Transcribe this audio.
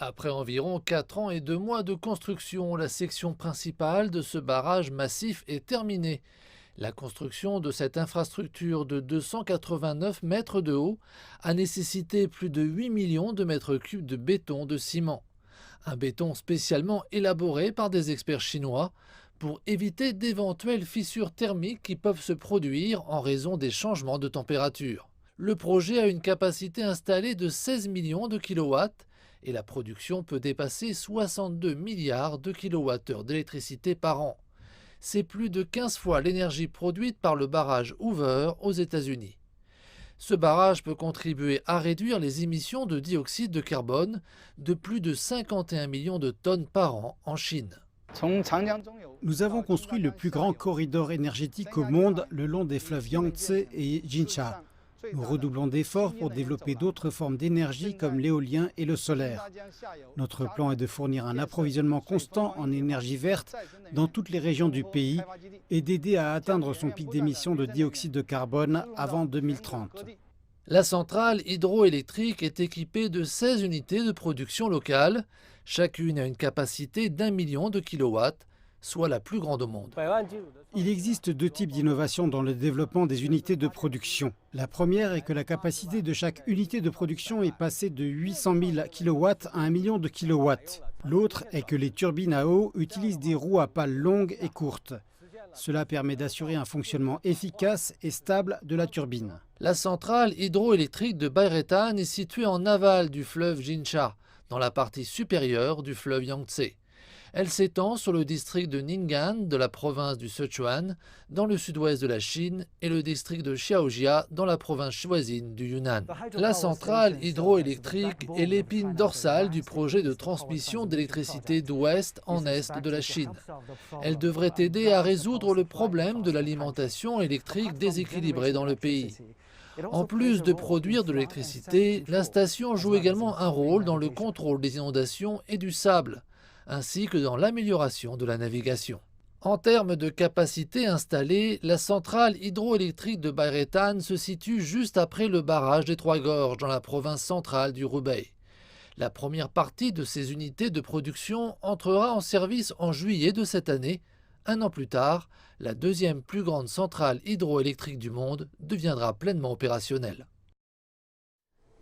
Après environ 4 ans et 2 mois de construction, la section principale de ce barrage massif est terminée. La construction de cette infrastructure de 289 mètres de haut a nécessité plus de 8 millions de mètres cubes de béton de ciment. Un béton spécialement élaboré par des experts chinois pour éviter d'éventuelles fissures thermiques qui peuvent se produire en raison des changements de température. Le projet a une capacité installée de 16 millions de kilowatts et la production peut dépasser 62 milliards de kilowattheures d'électricité par an. C'est plus de 15 fois l'énergie produite par le barrage Hoover aux États-Unis. Ce barrage peut contribuer à réduire les émissions de dioxyde de carbone de plus de 51 millions de tonnes par an en Chine. Nous avons construit le plus grand corridor énergétique au monde le long des fleuves Yangtze et Jinsha. Nous redoublons d'efforts pour développer d'autres formes d'énergie comme l'éolien et le solaire. Notre plan est de fournir un approvisionnement constant en énergie verte dans toutes les régions du pays et d'aider à atteindre son pic d'émissions de dioxyde de carbone avant 2030. La centrale hydroélectrique est équipée de 16 unités de production locale. Chacune a une capacité d'1 million de kilowatts, soit la plus grande au monde. Il existe deux types d'innovation dans le développement des unités de production. La première est que la capacité de chaque unité de production est passée de 800 000 kW à 1 million de kilowatts. L'autre est que les turbines à eau utilisent des roues à pales longues et courtes. Cela permet d'assurer un fonctionnement efficace et stable de la turbine. La centrale hydroélectrique de Bayretan est située en aval du fleuve Jinsha, dans la partie supérieure du fleuve Yangtze. Elle s'étend sur le district de Ning'an de la province du Sichuan, dans le sud-ouest de la Chine, et le district de Xiaojia, dans la province voisine du Yunnan. La centrale hydroélectrique est l'épine dorsale du projet de transmission d'électricité d'ouest en est de la Chine. Elle devrait aider à résoudre le problème de l'alimentation électrique déséquilibrée dans le pays. En plus de produire de l'électricité, la station joue également un rôle dans le contrôle des inondations et du sable, ainsi que dans l'amélioration de la navigation. En termes de capacité installée, la centrale hydroélectrique de Bayretan se situe juste après le barrage des Trois Gorges dans la province centrale du Hubei. La première partie de ces unités de production entrera en service en juillet de cette année. Un an plus tard, la deuxième plus grande centrale hydroélectrique du monde deviendra pleinement opérationnelle.